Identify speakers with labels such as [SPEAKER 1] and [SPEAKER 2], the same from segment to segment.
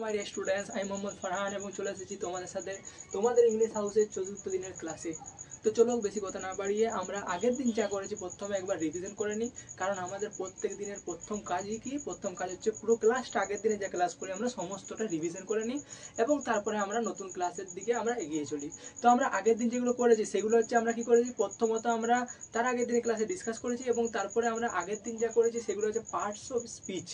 [SPEAKER 1] My dear students, আমি মোহাম্মদ ফারহান এবং চলে এসেছি তোমাদের সাথে তোমাদের ইংলিশ হাউসের চতুর্থ দিনের ক্লাসে। তো চলো বেশি কথা না বাড়িয়ে আমরা আগের দিন যা করেছি প্রথমে একবার রিভিশন করে নিই, কারণ আমাদের প্রত্যেক দিনের প্রথম কাজই কি, প্রথম কাজ হচ্ছে পুরো ক্লাসটা আগের দিনে যা ক্লাস করি আমরা সমস্তটা রিভিশন করে নিই এবং তারপরে আমরা নতুন ক্লাসের দিকে আমরা এগিয়ে চলি। তো আমরা আগের দিন যেগুলো করেছি সেগুলো হচ্ছে আমরা কি করেছি, প্রথমত আমরা তার আগের দিনে ক্লাসে ডিসকাস করেছি এবং তারপরে আমরা আগের দিন যা করেছি সেগুলো হচ্ছে পার্টস অফ স্পিচ,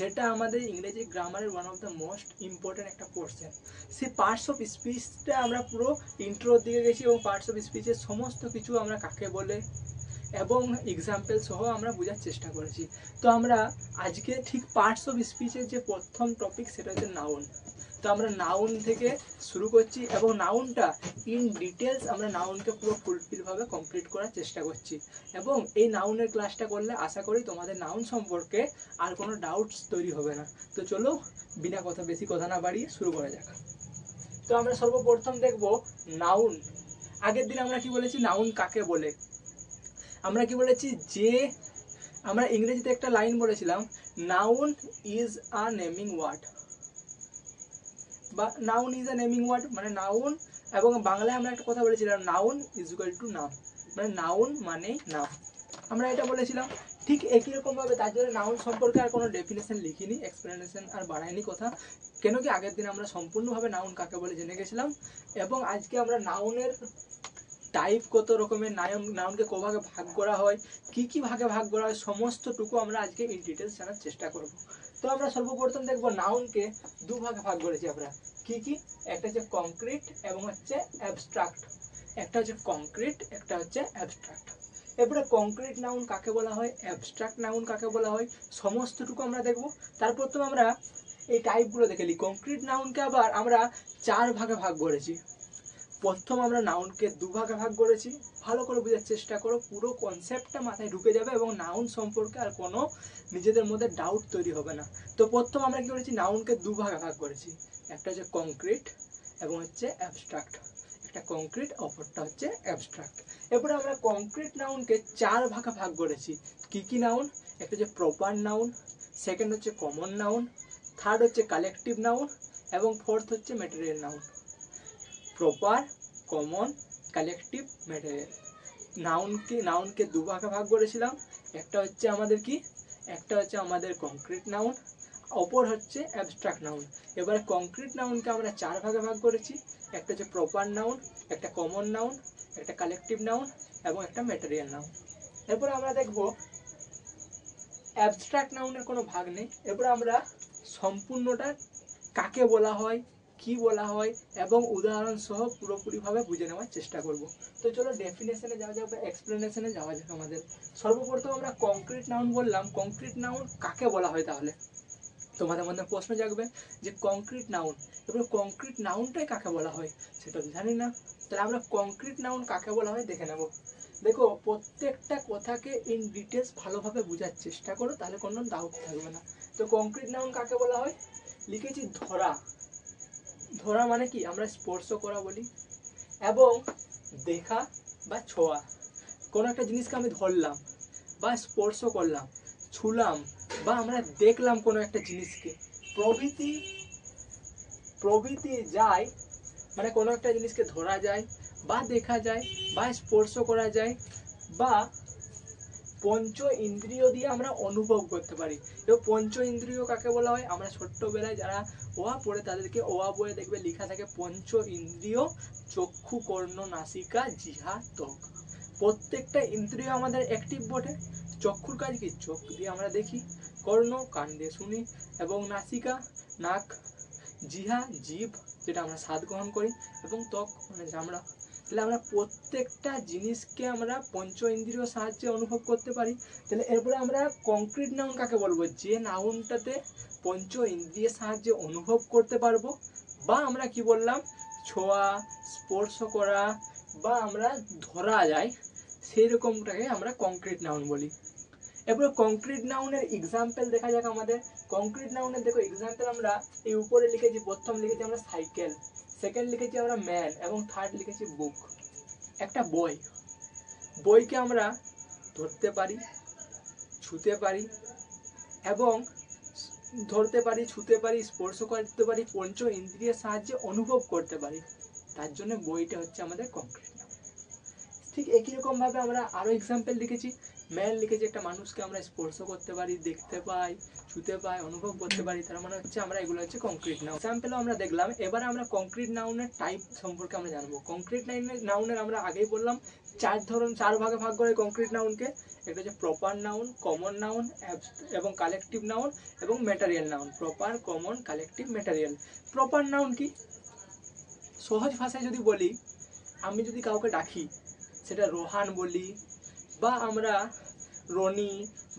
[SPEAKER 1] যেটা আমাদের ইংরেজি গ্রামারের one of the most important একটা পোর্শন। সেই পার্টস অফ স্পিচটা আমরা পুরো ইন্ট্রোর দিকে গেছি এবং পার্টস অফ স্পিচের সমস্ত কিছু আমরা কাকে বলে এবং এক্সাম্পল সহ আমরা বোঝার চেষ্টা করেছি। তো আমরা আজকে ঠিক পার্টস অফ স্পিচের যে প্রথম টপিক সেটা হচ্ছে নাউন। তো আমরা নাউন থেকে শুরু করছি এবং নাউনটা ইন ডিটেলস আমরা নাউনকে পুরো ফুলফিলভাবে কমপ্লিট করার চেষ্টা করছি এবং এই নাউনের ক্লাসটা করলে আশা করি তোমাদের নাউন সম্পর্কে আর কোনো ডাউটস তৈরি হবে না। তো চলো বিনা কথা বেশি কথা না বাড়িয়ে শুরু করা যাক। তো আমরা সর্বপ্রথম দেখব নাউন। আগের দিন আমরা কি বলেছি, নাউন কাকে বলে। আমরা কি বলেছি যে আমরা ইংরেজিতে একটা লাইন বলেছিলাম, noun is a naming word, বা noun is a naming word মানে নাউন, এবং বাংলায় আমরা একটা কথা বলেছিলাম নাউন ইজ ইকুয়াল টু নাম, মানে নাউন মানে নাম, আমরা এটা বলেছিলাম। ঠিক একই রকম ভাবে তার জন্য নাউন সম্পর্কে আর কোনো ডেফিনেশন লিখিনি, এক্সপ্লেনেশন আর বাড়াইনি কথা, কেন কি আগের দিন আমরা সম্পূর্ণভাবে নাউন কাকে বলে জেনে গেছিলাম। এবং আজকে আমরা নাউনের টাইপ কত রকমের, নাউনকে ক ভাগে ভাগ করা হয়, কি কি ভাগে ভাগ করা হয়, সমস্তটুকু আমরা আজকে ইন ডিটেলস জানার চেষ্টা করব। তো আমরা সর্বপ্রথম দেখবো নাউনকে দু ভাগে ভাগ করেছি আমরা, কি কি, একটা হচ্ছে কংক্রিট এবং হচ্ছে অ্যাবস্ট্রাক্ট। একটা হচ্ছে কংক্রিট, একটা হচ্ছে অ্যাবস্ট্রাক্ট। এরপরে কংক্রিট নাউন কাকে বলা হয়, অ্যাবস্ট্রাক্ট নাউন কাকে বলা হয়, সমস্তটুকু আমরা দেখব। তারপর তো আমরা এই টাইপগুলো দেখে নিই। কংক্রিট নাউনকে আবার আমরা চার ভাগে ভাগ করেছি। প্রথম আমরা নাউনকে দু ভাগে ভাগ করেছি, ভালো করে বোঝার চেষ্টা করো, পুরো কনসেপ্টটা মাথায় ঢুকে যাবে এবং নাউন সম্পর্কে আর কোনো নিজেদের মধ্যে ডাউট তৈরি হবে না। তো প্রথম আমরা কি করেছি, নাউনকে দু ভাগে ভাগ করেছি, একটা হচ্ছে কংক্রিট এবং হচ্ছে অ্যাবস্ট্রাক্ট, একটা কংক্রিট অপরটা হচ্ছে অ্যাবস্ট্রাক্ট। এরপরে আমরা কংক্রিট নাউনকে চার ভাগে ভাগ করেছি, কি কি নাউন, একটা হচ্ছে প্রপার নাউন, সেকেন্ড হচ্ছে কমন নাউন, থার্ড হচ্ছে কালেকটিভ নাউন এবং ফোর্থ হচ্ছে material noun. Proper, common, collective, material. নাউনকে দু ভাগে ভাগ করেছিলাম, একটা হচ্ছে আমাদের কি, একটা হচ্ছে আমাদের কংক্রিট নাউন, অপর হচ্ছে অ্যাবস্ট্রাক্ট নাউন। এবারে কংক্রিট নাউনকে আমরা চার ভাগে ভাগ করেছি, একটা হচ্ছে প্রপার নাউন, একটা কমন নাউন, একটা কালেকটিভ নাউন এবং একটা ম্যাটেরিয়াল নাউন। এরপরে আমরা দেখব অ্যাবস্ট্রাক্ট নাউনের কোনো ভাগ নেই। এরপরে আমরা সম্পূর্ণটা কাকে বলা হয়, কি বলা হয় এবং উদাহরণ সহ পুরোপুরিভাবে বুঝে নেওয়ার চেষ্টা করব। তো চলো ডেফিনেশনে যাওয়া যাক বা এক্সপ্লেনেশনে যাওয়া যাক। আমাদের সর্বপ্রথম আমরা কংক্রিট নাউন বললাম, কংক্রিট নাউন কাকে বলা হয়, তাহলে তোমাদের মধ্যে প্রশ্ন জাগবে যে কংক্রিট নাউন, এবার কংক্রিট নাউনটাই কাকে বলা হয় সেটা জানি না, তাহলে আমরা কংক্রিট নাউন কাকে বলা হয় দেখে নেব। দেখো প্রত্যেকটা কথাকে ইন ডিটেলস ভালোভাবে বোঝার চেষ্টা করো, তাহলে কোনো ডাউট থাকবে না। তো কংক্রিট নাউন কাকে বলা হয়, লিখেছি ধরা। ধরা মানে কি, আমরা স্পর্শ করা বলি, এবং দেখা বা ছোঁয়া, কোনো একটা জিনিসকে আমি ধরলাম বা স্পর্শ করলাম, ছুলাম বা আমরা দেখলাম কোনো একটা জিনিসকে, প্রভৃতি প্রভৃতি যায়, মানে কোনো একটা জিনিসকে ধরা যায় বা দেখা যায় বা স্পর্শ করা যায় বা পঞ্চ ইন্দ্রিয় দিয়ে আমরা অনুভব করতে পারি। এবং পঞ্চ ইন্দ্রিয় কাকে বলা হয়, আমরা ছোট্টবেলায় যারা ওয়া পড়ে তাদেরকে ওয়া বইয়ে দেখবে লেখা থাকে পঞ্চ ইন্দ্রিয়, চক্ষু, কর্ণ, নাসিকা, জিহ্বা, ত্বক। প্রত্যেকটা ইন্দ্রিয় আমাদের অ্যাক্টিভ বটে। চক্ষুর কাজ কি, চোখ দিয়ে আমরা দেখি, কর্ণ কান দিয়ে শুনি এবং নাসিকা নাক, জিহ্বা জিভ যেটা আমরা স্বাদ গ্রহণ করি এবং ত্বক মানে চামড়া। তাহলে আমরা প্রত্যেকটা জিনিসকে আমরা পঞ্চ ইন্দ্রিয় সাহায্যে অনুভব করতে পারি। তাহলে এরপরে আমরা কংক্রিট নাউন কাকে বলবো, যে নাউনটাতে পঞ্চ ইন্দ্রিয়ের সাহায্যে অনুভব করতে পারবো বা আমরা কি বললাম ছোঁয়া, স্পর্শ করা বা আমরা ধরা যায়, সেই রকমটাকে আমরা কংক্রিট নাউন বলি। এরপরে কংক্রিট নাউনের এক্সাম্পল দেখা যাক আমাদের। কংক্রিট নাউনের দেখো এক্সাম্পল আমরা এই উপরে লিখেছি, প্রথম লিখেছি আমরা সাইকেল, সেকেন্ড লিখেছি আমরা ম্যান এবং থার্ড লিখেছি বুক। একটা বই, বইকে আমরা ধরতে পারি, ছুঁতে পারি এবং ধরতে পারি, ছুতে পারি, স্পর্শ করতে পারি, পঞ্চ ইন্দ্রিয়ের সাহায্যে অনুভব করতে পারি, তার জন্য বইটা হচ্ছে আমাদের কংক্রিট নাউন। ঠিক একই রকম ভাবে আমরা আরো এক্সাম্পল লিখেছি। ম্যান লিখেছি একটা মানুষকে আমরা স্পর্শ করতে পারি, দেখতে পাই, ছুতে পাই, অনুভব করতে পারি, তার মানে হচ্ছে আমরা এগুলো হচ্ছে কংক্রিট নাউন। এক্সাম্পলও আমরা দেখলাম। এবারে আমরা কংক্রিট নাউনের টাইপ সম্পর্কে আমরা জানবো। কংক্রিট নাউনের আমরা আগেই বললাম চার ভাগে ভাগ করে কংক্রিট নাউনকে। একটা হচ্ছে প্রপার নাউন, কমন নাউন এবং কালেকটিভ নাউন এবং material noun. Proper, common, collective, material. Proper noun কি? সহজ ভাষায় যদি বলি, আমি যদি কাউকে ডাকি, সেটা রোহান বলি বা আমরা রনি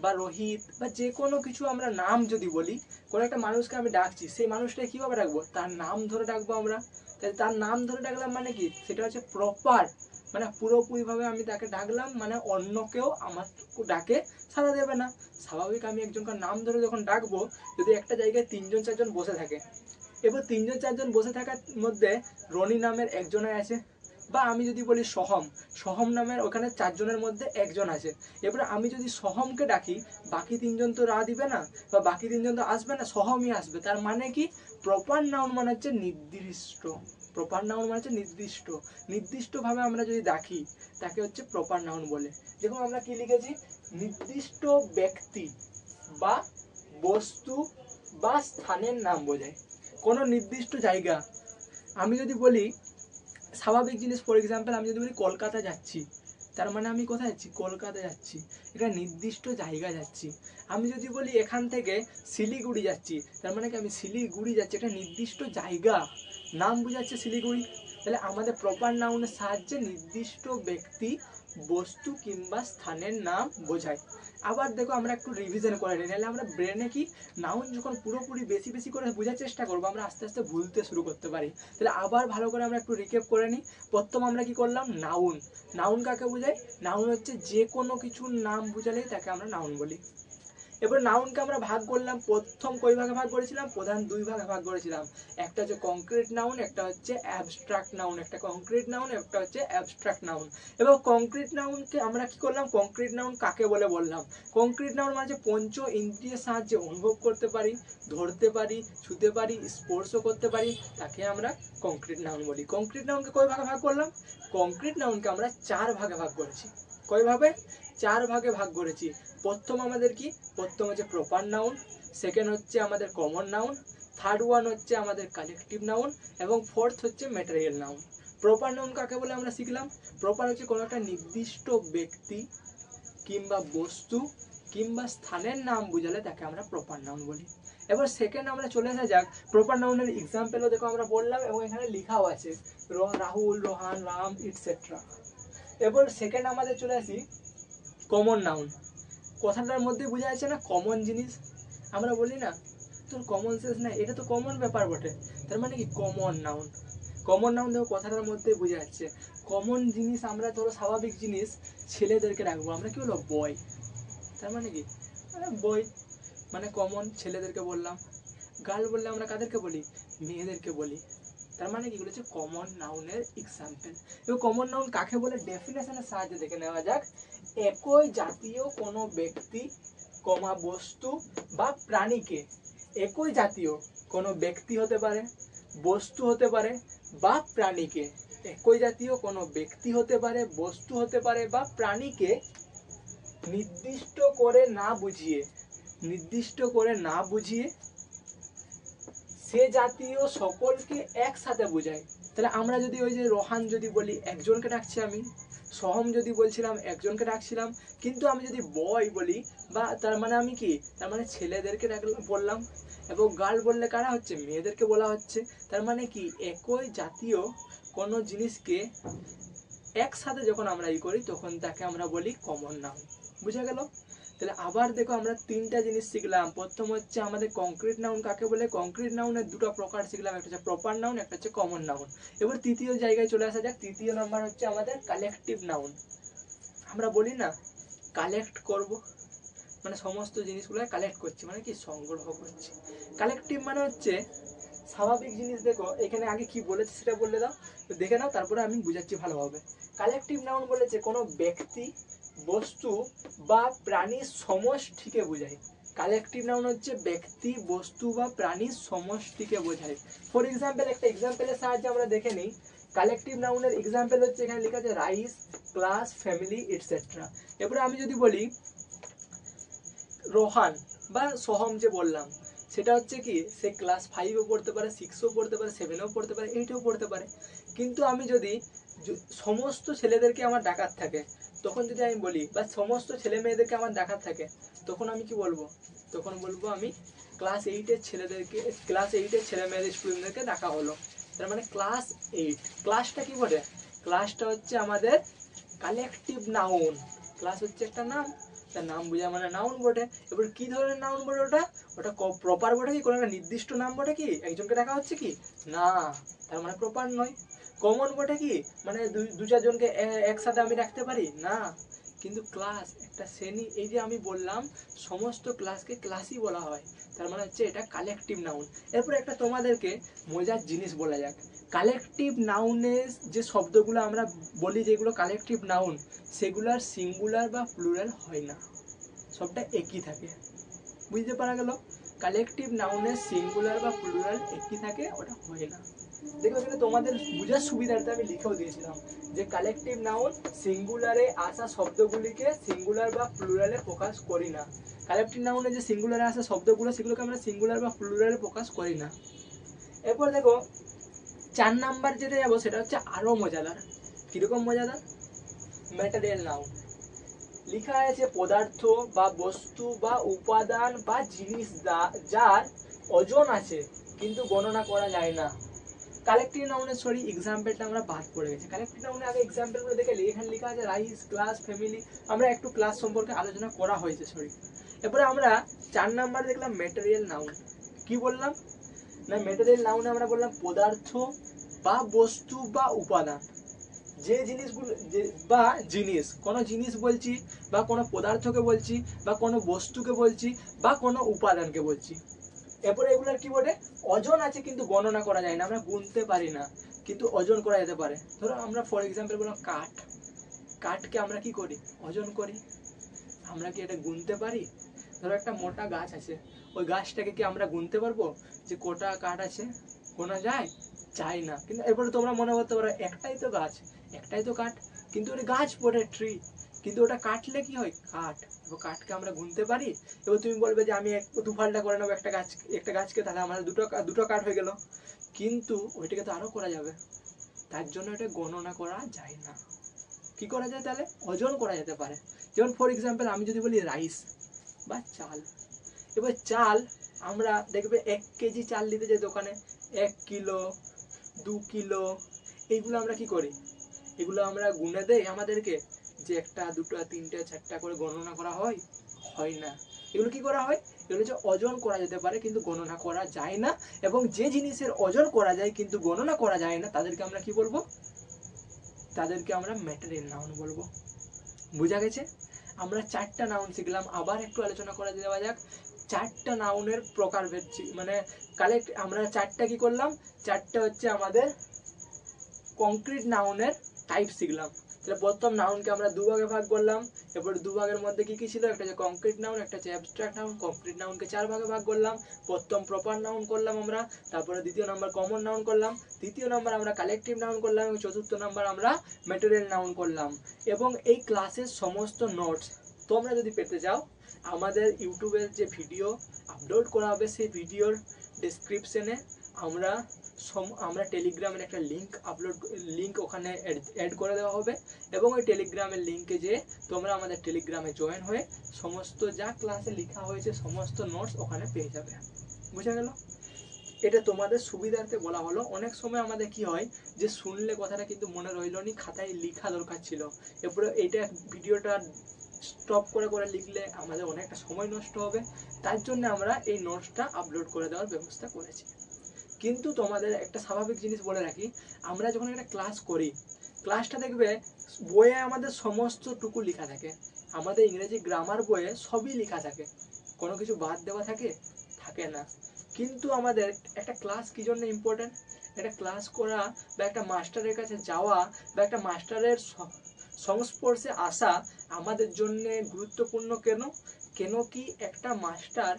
[SPEAKER 1] বা রোহিত বা যে কোনো কিছু আমরা নাম যদি বলি, কোনো একটা মানুষকে আমি ডাকছি, সেই মানুষটাকে কীভাবে ডাকবো? তার নাম ধরে ডাকবো আমরা। তাই তার নাম ধরে ডাকলাম মানে কি? সেটা হচ্ছে প্রপার, মানে পুরোপুরিভাবে আমি তাকে ডাকলাম, মানে অন্য কেউ আমার ডাকে সাড়া দেবে না। স্বাভাবিক আমি একজনকার নাম ধরে যখন ডাকবো, যদি একটা জায়গায় 3জন 4জন বসে থাকে, এবার 3জন 4জন বসে থাকার মধ্যে রনি নামের একজনের আছে, বা আমি যদি বলি সোহম নামের ওখানে 4জনের মধ্যে একজন আছে। এবারে আমি যদি সোহমকে ডাকি, বাকি 3জন তো রা দিবে না বা বাকি 3জন তো আসবে না, সোহমই আসবে। তার মানে কি? প্রপার নাউন মানে হচ্ছে নির্দিষ্ট। প্রপার নাউন মানে হচ্ছে নির্দিষ্ট। নির্দিষ্টভাবে আমরা যদি ডাকি, তাকে হচ্ছে প্রপার নাউন বলে। দেখুন আমরা কি লিখেছি? নির্দিষ্ট ব্যক্তি বা বস্তু বা স্থানের নাম বোঝায়। কোনো নির্দিষ্ট জায়গা, আমি যদি বলি স্বাভাবিক জিনিস, ফর এক্সাম্পল আমি যদি বলি কলকাতা যাচ্ছি, তার মানে আমি কোথায় যাচ্ছি? কলকাতা যাচ্ছি, এটা নির্দিষ্ট জায়গা যাচ্ছি। আমি যদি বলি এখান থেকে শিলিগুড়ি যাচ্ছি, তার মানে কি? আমি শিলিগুড়ি যাচ্ছি, একটা নির্দিষ্ট জায়গা, নাম বোঝাচ্ছে শিলিগুড়ি। তাহলে আমাদের প্রপার নাউনের সাহায্যে নির্দিষ্ট ব্যক্তি, বস্তু কিংবা স্থানের নাম বোঝায়। আবার দেখো আমরা একটু রিভিশন করে নিই, নাহলে আমরা ব্রেনে কি নাউন যখন পুরোপুরি বেশি বেশি করে বোঝার চেষ্টা করবো, আমরা আস্তে আস্তে ভুলতে শুরু করতে পারি। তাহলে আবার ভালো করে আমরা একটু রিক্যাপ করে নিই। প্রথম আমরা কি করলাম? নাউন। নাউন কাকে বোঝায়? নাউন হচ্ছে যে কোনো কিছুর নাম বোঝালেই তাকে আমরা নাউন বলি। এবার নাউনকে আমরা ভাগ করলাম, প্রথম কই ভাগে ভাগ করেছিলাম? প্রধান 2 ভাগে ভাগ করেছিলাম। একটা হচ্ছে কংক্রিট নাউন, একটা হচ্ছে অ্যাবস্ট্রাক্ট নাউন। একটা কংক্রিট নাউন, একটা হচ্ছে অ্যাবস্ট্রাক্ট নাউন। এবার কংক্রিট নাউনকে আমরা কি করলাম? কংক্রিট নাউন কাকে বলে বললাম। কংক্রিট নাউন মানে পঞ্চ ইন্দ্রিয়ের সাহায্যে অনুভব করতে পারি, ধরতে পারি, ছুতে পারি, স্পর্শ করতে পারি, তাকে আমরা কংক্রিট নাউন বলি। কংক্রিট নাউনকে কয় ভাগে ভাগ করলাম? কংক্রিট নাউনকে আমরা 4 ভাগে ভাগ করেছি। কয়ভাবে? 4 ভাগে ভাগ করেছি। প্রথম আমাদের কি? প্রথম হচ্ছে প্রপার নাউন, সেকেন্ড হচ্ছে আমাদের কমন নাউন, থার্ড ওয়ান হচ্ছে আমাদের কালেকটিভ নাউন এবং ফোর্থ হচ্ছে ম্যাটেরিয়াল নাউন। প্রপার নাউন কাকে বলে আমরা শিখলাম। প্রপার হচ্ছে কোনো একটা নির্দিষ্ট ব্যক্তি কিংবা বস্তু কিংবা স্থানের নাম বুঝালে তাকে আমরা প্রপার নাউন বলি। এবার সেকেন্ড আমরা চলে আসা যাক। প্রপার নাউনের এক্সাম্পলও দেখো আমরা বললাম এবং এখানে লেখাও আছে, রাহুল, রোহান, রাম, ইটসেট্রা। এবার সেকেন্ড আমাদের চলে আসি কমন নাউন। কথাটার মধ্যে বোঝা যাচ্ছে না কমন জিনিস। আমরা বলি না তোর কমন সেন্স না, এটা তো কমন ব্যাপার বটে। তার মানে কি? Common noun. কমন নাউন দেখো কথাটার মধ্যে বোঝা যাচ্ছে। কমন জিনিস আমরা ধরো স্বাভাবিক জিনিস ছেলেদেরকে রাখবো, আমরা কি বলবো? বয়। তার মানে কি? বই মানে কমন, ছেলেদেরকে বললাম। গার্ল বললে আমরা কাদেরকে বলি? মেয়েদেরকে বলি। তার মানে কি? এগুলো হচ্ছে কমন নাউনের এক্সাম্পল। এবার কমন নাউন কাকে বলে ডেফিনেশনের সাহায্যে দেখে নেওয়া যাক। একই জাতীয় কোনো ব্যক্তি, বস্তু বা প্রাণীকে, একই জাতীয় কোনো ব্যক্তি হতে পারে, বস্তু হতে পারে বা প্রাণীকে, একই জাতীয় কোনো ব্যক্তি হতে পারে, বস্তু হতে পারে বা প্রাণীকে নির্দিষ্ট করে না বুঝিয়ে সে জাতীয় সকলকে একসাথে বোঝায়। তাহলে আমরা যদি ওই যে রোহান যদি বলি, একজনকে ডাকছি আমি, সোহম যদি বলছিলাম একজনকে ডাকছিলাম, কিন্তু আমি যদি বয় বলি, বা তার মানে আমি কি? তার মানে ছেলেদেরকে বললাম, এবং গার্ল বললে কারা হচ্ছে? মেয়েদেরকে বলা হচ্ছে। তার মানে কি? একই জাতীয় কোনো জিনিসকে একসাথে যখন আমরা করি, তখন তাকে আমরা বলি কমন নাউন। বুঝা গেল? তাহলে আবার দেখো আমরা 3টা জিনিস শিখলাম। প্রথম হচ্ছে আমাদের কংক্রিট নাউন কাকে বলে। কংক্রিট নাউনের 2টা প্রকার শিখলাম, একটা হচ্ছে প্রপার নাউন, একটা হচ্ছে কমন নাউন। এবার তৃতীয় জায়গায় চলে আসা যাক। তৃতীয় নাম্বার হচ্ছে আমাদের কালেকটিভ নাউন। আমরা বলি না কালেক্ট করব, মানে সমস্ত জিনিসগুলো কালেক্ট করছি, মানে কি? সংগ্রহ করছি। কালেকটিভ মানে হচ্ছে স্বাভাবিক জিনিস। দেখো এখানে আগে কি বলেছে সেটা বলে দাও, দেখে নাও, তারপরে আমি বুঝাচ্ছি ভালোভাবে। কালেকটিভ নাউন বলেছে কোনো ব্যক্তি, বস্তু বা প্রাণীর সমষ্টিকে বোঝায়। কালেকটিভ নাউন হচ্ছে ব্যক্তি, বস্তু বা প্রাণীর সমষ্টিকে বোঝায়। ফর এক্সাম্পল, একটা এক্সাম্পলের সাহায্যে আমরা দেখে নিই। কালেকটিভ নাউনের এক্সাম্পল হচ্ছে, এখানে লেখা আছে রাইস, ক্লাস, ফ্যামিলি, এটসেট্রা। এরপরে আমি যদি বলি রোহান বা সোহম যে বললাম, সেটা হচ্ছে কি, সে ক্লাস 5-এও পড়তে পারে, 6-এও পড়তে পারে, 7-এও পড়তে পারে, 8-এও পড়তে পারে। কিন্তু আমি যদি সমস্ত ছেলেদেরকে আমার ডাকাত থাকে, তখন যদি আমি বলি, বা সমস্ত ছেলে মেয়েদেরকে আমার ডাকাত থাকে, তখন আমি কি বলবো? তখন বলবো আমি ক্লাস 8-এর ছেলেদেরকে, ক্লাস 8-এর ছেলে মেয়েদের স্টুডেন্টদেরকে ডাকা হলো। তার মানে ক্লাস 8, ক্লাসটা কি বলে? ক্লাসটা হচ্ছে আমাদের কালেকটিভ নাউন। ক্লাস হচ্ছে একটা নাম, তার নাম বোঝা মানে নাউন বটে। এবার কি ধরনের নাউন বটে ওটা? ওটা প্রপার বটে কি? কোনো একটা নির্দিষ্ট নাম বটে কি? একজনকে ডাকা হচ্ছে কি? না, তার মানে প্রপার নয়। কমন বটে কি? মানে দু চারজনকে একসাথে আমি রাখতে পারি না। কিন্তু ক্লাস একটা শ্রেণী, এই যে আমি বললাম সমস্ত ক্লাসকে ক্লাসই বলা হয়, তার মানে হচ্ছে এটা কালেকটিভ নাউন। এরপর একটা তোমাদেরকে মজার জিনিস বলা যাক। কালেকটিভ নাউনের যে শব্দগুলো আমরা বলি, যেগুলো কালেকটিভ নাউন, সেগুলার সিঙ্গুলার বা প্লুরাল হয় না, সবটা একই থাকে। বুঝতে পারা গেল? কালেকটিভ নাউনের সিঙ্গুলার বা প্লুরাল একই থাকে, ওটা হয় না। দেখো, এখানে তোমাদের বোঝার সুবিধার্থে আমি লিখেও দিয়েছিলাম যে কালেকটিভ নাউন সিঙ্গুলারে আসা শব্দগুলিকে সিঙ্গুলার বা প্লুরালে প্রকাশ করি না। কালেকটিভ নাউনে যে সিঙ্গুলারে আসা শব্দগুলো, সেগুলোকে আমরা সিঙ্গুলার বা প্লুরালে প্রকাশ করি না। এরপর দেখো 4 নাম্বার যেটা যাবো, সেটা হচ্ছে আরো মজাদার। কিরকম মজাদার? Material noun. লেখা আছে পদার্থ বা বস্তু বা উপাদান বা জিনিস যার ওজন আছে কিন্তু গণনা করা যায় না। কালেকটিভ নাউনের সরি এক্সাম্পলটা আমরা বাদ পড়ে গেছি। কালেকটিভ নাউনে আগে এক্সাম্পলগুলো দেখে এখানে লেখা আছে রাইস, ক্লাস, ফ্যামিলি। আমরা একটু ক্লাস সম্পর্কে আলোচনা করা হয়েছে সরি। এরপরে আমরা 4 নাম্বার দেখলাম ম্যাটেরিয়াল নাউন। কি বললাম না? ম্যাটেরিয়াল নাউনে আমরা বললাম পদার্থ বা বস্তু বা উপাদান, যে জিনিসগুলো বা জিনিস, কোনো জিনিস বলছি বা কোনো পদার্থকে বলছি বা কোনো বস্তুকে বলছি বা কোনো উপাদানকে বলছি। এরপরে এগুলোর কি বলে? ওজন আছে কিন্তু গণনা করা যায় না, আমরা গুনতে পারি না, কিন্তু ওজন করা যেতে পারে। ধরো আমরা ফর এক্সাম্পল বললাম কাঠ। কাঠকে আমরা কি করি? ওজন করি। আমরা কি এটা গুনতে পারি? ধরো একটা মোটা গাছ আছে, ওই গাছটাকে কি আমরা গুনতে পারবো যে কটা কাঠ আছে? গোনা যায়? চাই না। কিন্তু এরপরে তোমরা মনে করতে পারো একটাই তো গাছ, একটাই তো কাঠ, কিন্তু ওটা গাছ পড়ে ট্রি, কিন্তু ওটা কাটলে কি হয়? কাঠ। এবার কাঠকে আমরা গুনতে পারি? এবার তুমি বলবে যে আমি দু ফাল্টা করে নেবো একটা গাছকে, তাহলে আমাদের দুটো কাঠ হয়ে গেল। কিন্তু ওইটাকে তো আরো করা যাবে, তার জন্য এটা গণনা করা যায় না। কি করা যায় তাহলে? ওজন করা যেতে পারে। যেমন ফর এক্সাম্পল আমি যদি বলি রাইস বা চাল। এবার চাল আমরা দেখবে 1 কেজি চাল নিতে যাই দোকানে, 1 কিলো, 2 কিলো, এইগুলো আমরা কি করি? এগুলো আমরা গুনে দেই আমাদেরকে যে 1টা 2টা 3টা 4টা করে গণনা করা হয়? হয় না। এগুলো কি করা হয়? এগুলো হচ্ছে ওজন করা যেতে পারে কিন্তু গণনা করা যায় না। এবং যে জিনিসের ওজন করা যায় কিন্তু গণনা করা যায় না, তাদেরকে আমরা কি বলবো? তাদেরকে আমরা ম্যাটেরিয়াল নাউন বলবো। বুঝা গেছে? আমরা 4টা নাউন শিখলাম, আবার একটু আলোচনা করা যাওয়া যাক। 4টা নাউনের প্রকারভেদ, মানে কালেক্ট আমরা 4টা কি করলাম? 4টা হচ্ছে আমাদের কংক্রিট নাউনের টাইপ শিখলাম। তাহলে প্রথম নাউনকে আমরা দুভাগে ভাগ করলাম। এরপর দুভাগের মধ্যে কি কি ছিল? একটা হচ্ছে কংক্রিট নাউন, একটা হচ্ছে অ্যাবস্ট্রাক্ট নাউন। কংক্রিট নাউনকে 4 ভাগে ভাগ করলাম। প্রথম প্রপার নাউন করলাম আমরা, তারপরে দ্বিতীয় নাম্বার কমন নাউন করলাম, তৃতীয় নাম্বার আমরা কালেকটিভ নাউন করলাম, এবং চতুর্থ নাম্বার আমরা ম্যাটেরিয়াল নাউন করলাম। এবং এই ক্লাসের সমস্ত নোটস তোমরা যদি পেতে চাও, আমাদের ইউটিউবের যে ভিডিও আপলোড করা হবে, সেই ভিডিওর ডেসক্রিপশনে আমরা টেলিগ্রামের একটা লিঙ্ক ওখানে অ্যাড করে দেওয়া হবে, এবং ওই টেলিগ্রামের লিঙ্কে যে তোমরা আমাদের টেলিগ্রামে জয়েন হয়ে সমস্ত যা ক্লাসে লেখা হয়েছে সমস্ত নোটস ওখানে পেয়ে যাবে। বুঝা গেল? এটা তোমাদের সুবিধার্থে বলা হলো। অনেক সময় আমাদের কি হয় যে শুনলে কথাটা কিন্তু মনে রইলো নি, খাতায় লেখা দরকার ছিল। এরপরে এইটা ভিডিওটা স্টপ করে করে লিখলে আমাদের অনেকটা সময় নষ্ট হবে, তার জন্য আমরা এই নোটসটা আপলোড করে দেওয়ার ব্যবস্থা করেছি। কিন্তু তোমাদের একটা স্বাভাবিক জিনিস বলে রাখি, আমরা যখন একটা ক্লাস করি, ক্লাসটা দেখবে বইয়ে আমাদের সমস্ত টুকু লেখা থাকে, আমাদের ইংরেজি গ্রামার বইয়ে সবই লেখা থাকে, কোনো কিছু বাদ দেওয়া থাকে না। কিন্তু আমাদের একটা ক্লাস কি জন্য ইম্পর্টেন্ট? একটা ক্লাস করা বা একটা মাস্টারের কাছে যাওয়া বা একটা মাস্টারের সংস্পর্শে আসা আমাদের জন্য গুরুত্বপূর্ণ। কেন? কেন কি একটা মাস্টার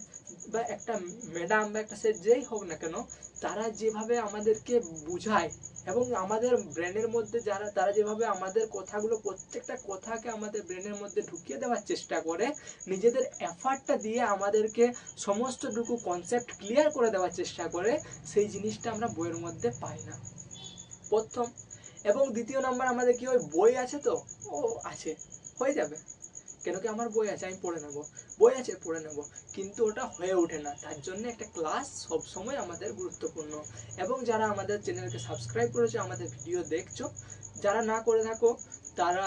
[SPEAKER 1] বা একটা ম্যাডাম বা একটা স্যার যেই হোক না কেন, তারা যেভাবে আমাদেরকে বুঝায় এবং আমাদের ব্রেনের মধ্যে তারা যেভাবে আমাদের কথাগুলো, প্রত্যেকটা কথাকে আমাদের ব্রেনের মধ্যে ঢুকিয়ে দেওয়ার চেষ্টা করে, নিজেদের এফার্টটা দিয়ে আমাদেরকে সমস্তটুকু কনসেপ্ট ক্লিয়ার করে দেওয়ার চেষ্টা করে, সেই জিনিসটা আমরা বইয়ের মধ্যে পাই না, প্রথম। এবং দ্বিতীয় নাম্বার, আমাদের কি হয়, বই আছে তো ও আছে, হয়ে যাবে, কেন কি আমার বই আছে আমি পড়ে নেব, বই আছে পড়ে নেব, কিন্তু ওটা হয়ে ওঠে না। তার জন্য একটা ক্লাস সবসময় আমাদের গুরুত্বপূর্ণ। এবং যারা আমাদের চ্যানেলকে সাবস্ক্রাইব করেছো, আমাদের ভিডিও দেখছো, যারা না করে থাকো তারা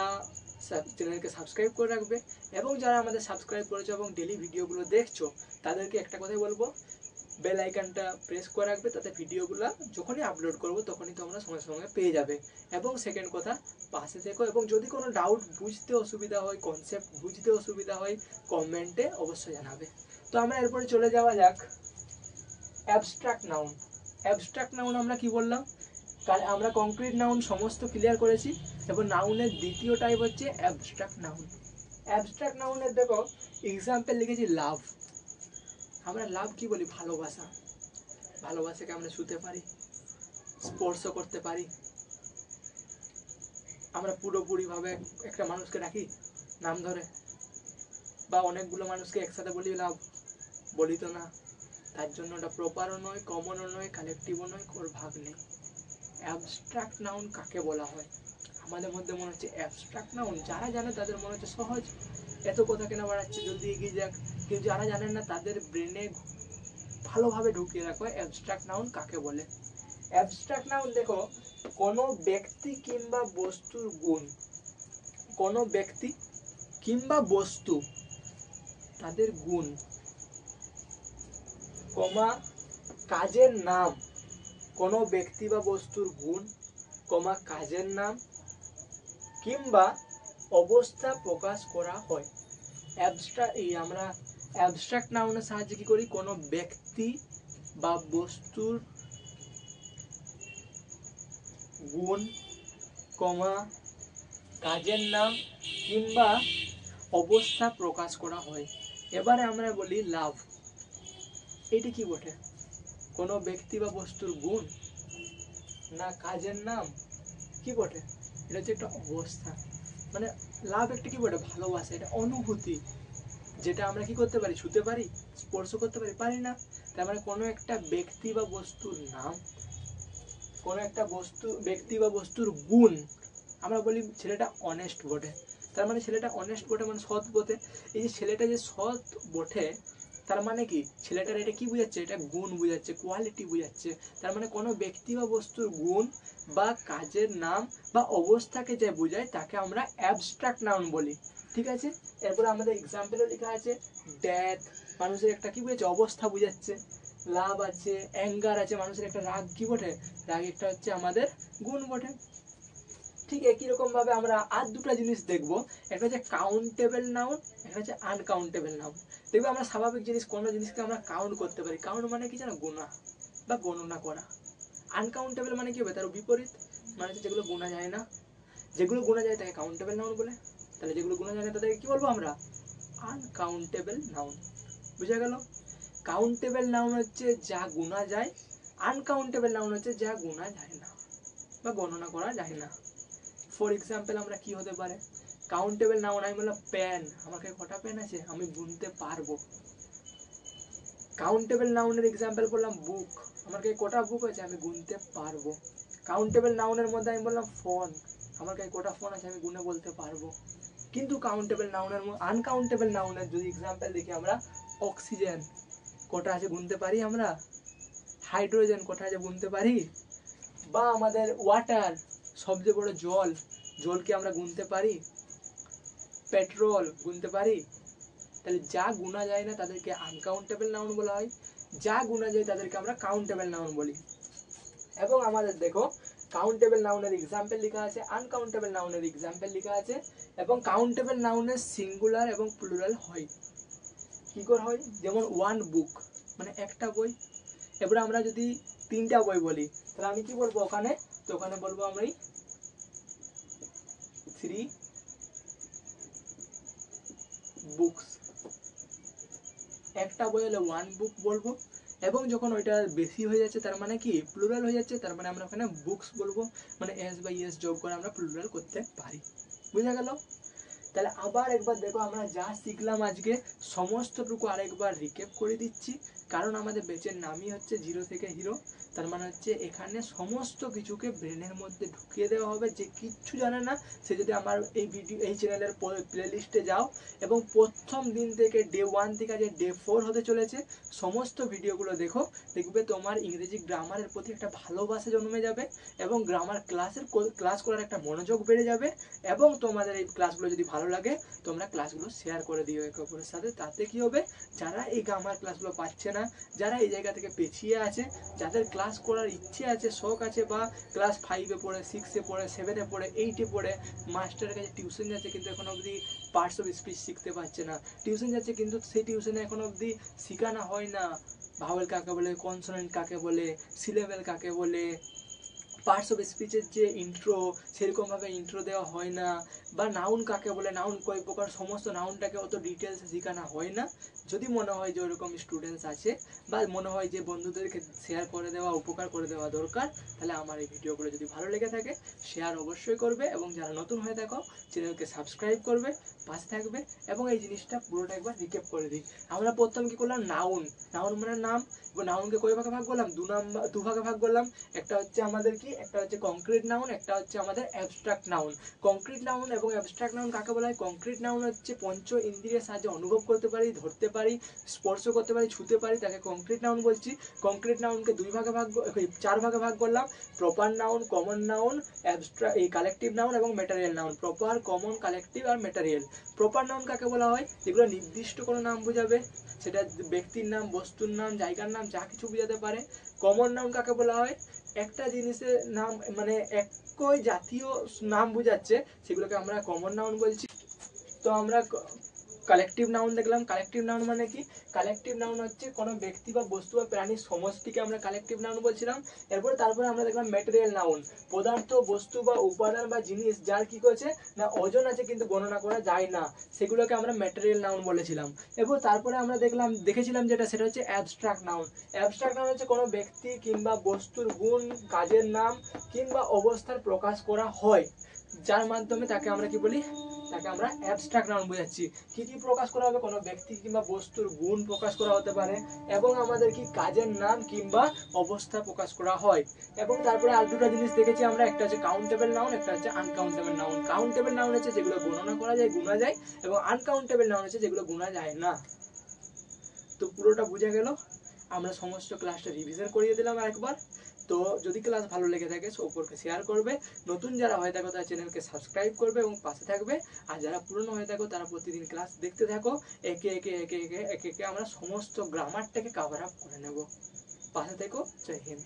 [SPEAKER 1] চ্যানেলকে সাবস্ক্রাইব করে রাখবে। এবং যারা আমাদের সাবস্ক্রাইব করেছো এবং ডেলি ভিডিওগুলো দেখছো, তাদেরকে একটা কথাই বলবো, বেল আইকনটা প্রেস করে রাখবে, তাতে ভিডিওগুলো যখনই আপলোড করব তখনই তোমরা সঙ্গে সঙ্গে পেয়ে যাবে। এবং সেকেন্ড কথা, পাশে থেকো, এবং যদি কোনো ডাউট, বুঝতে অসুবিধা হয়, কনসেপ্ট বুঝতে অসুবিধা হয়, কমেন্টে অবশ্যই জানাবে। তো আমরা এরপরে চলে যাওয়া যাক অ্যাবস্ট্রাক্ট নাউন। অ্যাবস্ট্রাক্ট নাউন আমরা কি বললাম, আমরা কংক্রিট নাউন সমস্ত ক্লিয়ার করেছি, এবং নাউনের দ্বিতীয় টাইপ হচ্ছে অ্যাবস্ট্রাক্ট নাউন। অ্যাবস্ট্রাক্ট নাউনের দেখো এক্সাম্পল লিখেছি লাভ। আমরা লাভ কি বলি, ভালোবাসা। ভালোবাসাকে আমরা ছুঁতে পারি, স্পর্শ করতে পারি। আমরা পুরোপুরিভাবে একটা মানুষকে ডাকি নাম ধরে, বা অনেকগুলো মানুষকে একসাথে বলি লাভ, বলি তো না। তার জন্য ওটা প্রপারও নয়, কমনও নয়, কালেকটিভও নয়, ওর ভাগ নেই। অ্যাবস্ট্রাক্ট নাউন কাকে বলা হয়? আমাদের মধ্যে মনে হচ্ছে অ্যাবস্ট্রাক্ট নাউন, যারা জানে তাদের মনে হচ্ছে সহজ, এত কথা কেন বাড়াচ্ছে, জলদি এগিয়ে যাক। কিন্তু যারা জানেন না তাদের ব্রেনে ভালোভাবে ঢুকিয়ে রাখো অ্যাবস্ট্রাক্ট নাউন কাকে বলে। অ্যাবস্ট্রাক্ট নাউন দেখো, কোনো ব্যক্তি কিংবা বস্তুর গুণ, কোনো ব্যক্তি কিংবা বস্তু তাদের গুণ, কমা কাজের নাম, কোনো ব্যক্তি বা বস্তুর গুণ, কমা কাজের নাম কিংবা অবস্থা প্রকাশ করা হয়। আমরা অ্যাবস্ট্রাক্ট নাউনের সাহায্যে কি করি, কোনো ব্যক্তি বা বস্তুর গুণ, কমা কাজের নাম কিংবা অবস্থা প্রকাশ করা হয়। এবারে আমরা বলি লাভ। এটি কি বটে, কোনো ব্যক্তি বা বস্তুর গুণ না কাজের নাম, কি বটে, এটা হচ্ছে একটা অবস্থা। মানে লাভ একটা কি বটে, ভালোবাসা, এটা অনুভূতি, যেটা আমরা কি করতে পারি, ছুঁতে পারি, স্পর্শ করতে পারি, পারি না। তার মানে কোনো একটা ব্যক্তি বা বস্তুর নাম, কোনো একটা ব্যক্তি বা বস্তুর গুণ। আমরা বলি ছেলেটা অনেস্ট বটে, তার মানে ছেলেটা অনেস্ট বটে মানে সৎ বটে। এই যে ছেলেটা যে সৎ বটে, তার মানে কি, ছেলেটার এটা কি বুঝাচ্ছে, এটা গুণ বুঝাচ্ছে, কোয়ালিটি বুঝাচ্ছে। তার মানে কোনো ব্যক্তি বা বস্তুর গুণ বা কাজের নাম বা অবস্থাকে যে বোঝায় তাকে আমরা অ্যাবস্ট্রাক্ট নাউন বলি। ঠিক আছে, এরপরে আমাদের এক্সাম্পলও লেখা আছে, ডেথ মানুষের একটা কি বুঝাচ্ছে, অবস্থা বুঝাচ্ছে। লাভ আছে, অ্যাঙ্গার আছে, মানুষের একটা রাগ কি বটে, রাগ একটা হচ্ছে আমাদের গুণ বটে। ঠিক একই রকম ভাবে আমরা আর দুটো জিনিস দেখবো, একটা হচ্ছে কাউন্টেবল নাউন, একটা হচ্ছে আনকাউন্টেবল নাউন। দেখবে আমরা স্বাভাবিক জিনিস, কোনো জিনিসকে আমরা কাউন্ট করতে পারি। কাউন্ট মানে কি জানো, গোনা বা গণনা করা। আনকাউন্টেবল মানে কি হবে, তার বিপরীত, মানে হচ্ছে যেগুলো গোনা যায় না। যেগুলো গোনা যায় তাকে কাউন্টেবল নাউন বলে, তাহলে যেগুলো গোনা যায় না তাদেরকে কি বলবো আমরা, আনকাউন্টেবল নাউন। বুঝা গেল? কাউন্টেবল নাউন হচ্ছে যা গোনা যায়, আনকাউন্টেবল নাউন হচ্ছে যা গোনা যায় না বা গণনা করা যায় না। ফর এক্সাম্পল আমরা কি হতে পারে, কাউন্টেবল নাউন, আমি বললাম পেন, আমার কাছে কটা পেন আছে, আমি গুনতে পারবো। কাউন্টেবল নাউনের এক্সাম্পল বললাম বুক, আমার কাছে কটা বুক আছে, আমি গুনতে পারবো। কাউন্টেবল নাউনের মধ্যে আমি বললাম ফোন, আমার কাছে কটা ফোন আছে, আমি গুনে বলতে পারবো। কিন্তু কাউন্টেবল নাউনের, আনকাউন্টেবল নাউনের যদি এক্সাম্পল দেখি আমরা, অক্সিজেন কটা আছে গুনতে পারি আমরা, হাইড্রোজেন কটা আছে গুনতে পারি, বা আমাদের ওয়াটার সবচেয়ে বড় জল, জলকে আমরা গুনতে পারি, পেট্রোল গুনতে পারি। তাহলে যা গুনা যায় না তাদেরকে আনকাউন্টেবল নাউন বলা হয়, যা গুনা যায় তাদেরকে আমরা কাউন্টেবল নাউন বলি। এবং আমাদের দেখো কাউন্টেবল নাউনের এক্সাম্পল লেখা আছে, আনকাউন্টেবল নাউনের এক্সাম্পল লেখা আছে, এবং কাউন্টেবল নাউনের সিঙ্গুলার এবং প্লুরাল হয়। কি করে হয়, যেমন ওয়ান বুক মানে একটা বই। এবারে আমরা যদি তিনটা বই বলি, তাহলে আমি কি বলবো ওখানে, তো ওখানে বলবো আমি 3 books। একটা বই হলে ওয়ান বুক বলবো, এবং যখন ওইটা বেশি হয়ে যাচ্ছে তার মানে কি প্লুরাল হয়ে যাচ্ছে, তার মানে আমরা ওখানে বুকস বলবো, মানে এস বাই এস যোগ করে আমরা প্লুরাল করতে পারি। বুঝা গেল? তাহলে আবার একবার দেখো আমরা যা শিখলাম আজকে সমস্তটুকু আরেকবার রিক্যাপ করে দিচ্ছি, কারণ আমাদের ব্যাচের নামই হচ্ছে জিরো থেকে হিরো। তার মানে হচ্ছে এখানে সমস্ত কিছুকে ব্রেনের মধ্যে ঢুকিয়ে দেওয়া হবে। যে কিচ্ছু জানে না সে যদি আমার এই চ্যানেলের প্লে লিস্টে যাও এবং প্রথম দিন থেকে ডে 1 থেকে যে ডে 4 হতে চলেছে সমস্ত ভিডিওগুলো দেখো, দেখবে তোমার ইংরেজি গ্রামারের প্রতি একটা ভালোবাসা জন্মে যাবে এবং গ্রামার ক্লাস করার একটা মনোযোগ বেড়ে যাবে। এবং তোমাদের এই ক্লাসগুলো যদি ভালো লাগে তোমরা ক্লাসগুলো শেয়ার করে দিও একে অপরের সাথে। তাতে কি হবে, যারা এই গ্রামার ক্লাসগুলো পাচ্ছে না, যারা এই জায়গা থেকে পিছিয়ে আছে, যাদের ক্লাস করার ইচ্ছে আছে, শখ আছে, বা ক্লাস 5-এ পড়ে, 6-এ পড়ে, 7-এ পড়ে, 8-এ পড়ে মাস্টারের কাছে টিউশন যাচ্ছে কিন্তু এখন অবধি পার্টস অফ স্পিচ শিখতে পারছে না, টিউশন যাচ্ছে কিন্তু সেই টিউশনে এখন অবধি শেখানো হয় না ভাওয়েল কাকে বলে, কনসোনেন্ট কাকে বলে, সিলেবেল কাকে বলে, পার্টস অফ স্পিচের যে ইন্ট্রো সেরকমভাবে ইন্ট্রো দেওয়া হয় না, বা নাউন কাকে বলে, নাউন কয় প্রকার, সমস্ত নাউনটাকে অত ডিটেলসে শেখানো হয় না। যদি মনে হয় যে ওরকম স্টুডেন্টস আছে বা মনে হয় যে বন্ধুদেরকে শেয়ার করে দেওয়া, উপকার করে দেওয়া দরকার, তাহলে আমার এই ভিডিওগুলো যদি ভালো লেগে থাকে শেয়ার অবশ্যই করবে, এবং যারা নতুন হয়ে থাকো চ্যানেলকে সাবস্ক্রাইব করবে, পাশে থাকবে। এবং এই জিনিসটা পুরোটা একবার রিক্যাপ করে দিই। আমরা প্রথম কি করলাম, নাউন, নাউন মানে নাম। নাউনকে কয় ভাগে ভাগ করলাম, দু ভাগে ভাগ করলাম। একটা হচ্ছে আমাদের কি, একটা হচ্ছে কংক্রিট নাউন, একটা হচ্ছে আমাদের অ্যাবস্ট্রাক্ট নাউন। কংক্রিট নাউন এবং অ্যাবস্ট্রাক্ট নাউন কাকে বলা হয়? কংক্রিট নাউন হচ্ছে পঞ্চ ইন্দ্রিয়ের সাহায্যে অনুভব করতে পারি, ধরতে পারি, স্পর্শ করতে পারি, ছুতে পারি, তাকে কংক্রিট নাউন বলছি। কংক্রিট নাউনকে চার ভাগে ভাগ করলাম, প্রপার নাউন, কমন নাউন, এই কালেকটিভ নাউন এবং material noun. Proper, common, collective আর ম্যাটেরিয়াল। প্রপার নাউন কাকে বলা হয়? যেগুলো নির্দিষ্ট কোনো নাম বোঝাবে, সেটা ব্যক্তির নাম, বস্তুর নাম, জায়গার নাম, যা কিছু বোঝাতে পারে। কমন নাউন কাকে বলা হয়? একটা জিনিসের নাম, মানে একই জাতীয় নাম বোঝাচ্ছে, সেগুলোকে আমরা কমন নাউন বলছি। তো আমরা কালেকটিভ নাউন দেখলাম। কালেকটিভ নাউন মানে কি? কালেকটিভ নাউন হচ্ছে কোনো ব্যক্তি বা বস্তু বা প্রাণীর সমষ্টিকে আমরা কালেকটিভ নাউন বলছিলাম। তারপরে আমরা দেখলাম ম্যাটেরিয়াল নাউন, পদার্থ, বস্তু বা উপাদান বা জিনিস যার কি করছে না ওজন আছে কিন্তু গণনা করা যায় না, সেগুলোকে আমরা ম্যাটেরিয়াল নাউন বলেছিলাম। এবং তারপরে আমরা দেখেছিলাম যেটা, সেটা হচ্ছে অ্যাবস্ট্রাক্ট নাউন। অ্যাবস্ট্রাক্ট নাউন হচ্ছে কোনো ব্যক্তি কিংবা বস্তুর গুণ, কাজের নাম কিংবা অবস্থার প্রকাশ করা হয়, যার মাধ্যমে তাকে আমরা কি বলি, তাকে আমরা অ্যাবস্ট্রাক্ট নাউন বোঝাচ্ছি। কি কি প্রকাশ করা হবে? কোনো ব্যক্তি কিংবা বস্তুর গুণ প্রকাশ করা হতে পারে, এবং আমাদের কি কাজের নাম কিংবা অবস্থা প্রকাশ করা হয়। এবং তারপরে আর দুটো জিনিস দেখেছি আমরা, একটা হচ্ছে কাউন্টেবল নাউন, একটা হচ্ছে আনকাউন্টেবল নাউন। কাউন্টেবল নাউন হচ্ছে যেগুলো গণনা করা যায়, গুণা যায়, এবং আনকাউন্টেবল নাউন হচ্ছে যেগুলো গুণা যায় না। তো পুরোটা বুঝে গেল। আমরা সমস্ত ক্লাসটা রিভিশন করিয়ে দিলাম একবার। তো যদি ক্লাস ভালো লেগে থাকে অপরকে শেয়ার করবে, নতুন যারা হয়ে থাকো তারা চ্যানেলকে সাবস্ক্রাইব করবে এবং পাশে থাকবে, আর যারা পুরনো হয়ে থাকো তারা প্রতিদিন ক্লাস দেখতে থাকো। একে একে একে একে একে একে আমরা সমস্ত গ্রামারটাকে কভার আপ করে নেব। পাশে থেকো। জয় হিন্দ।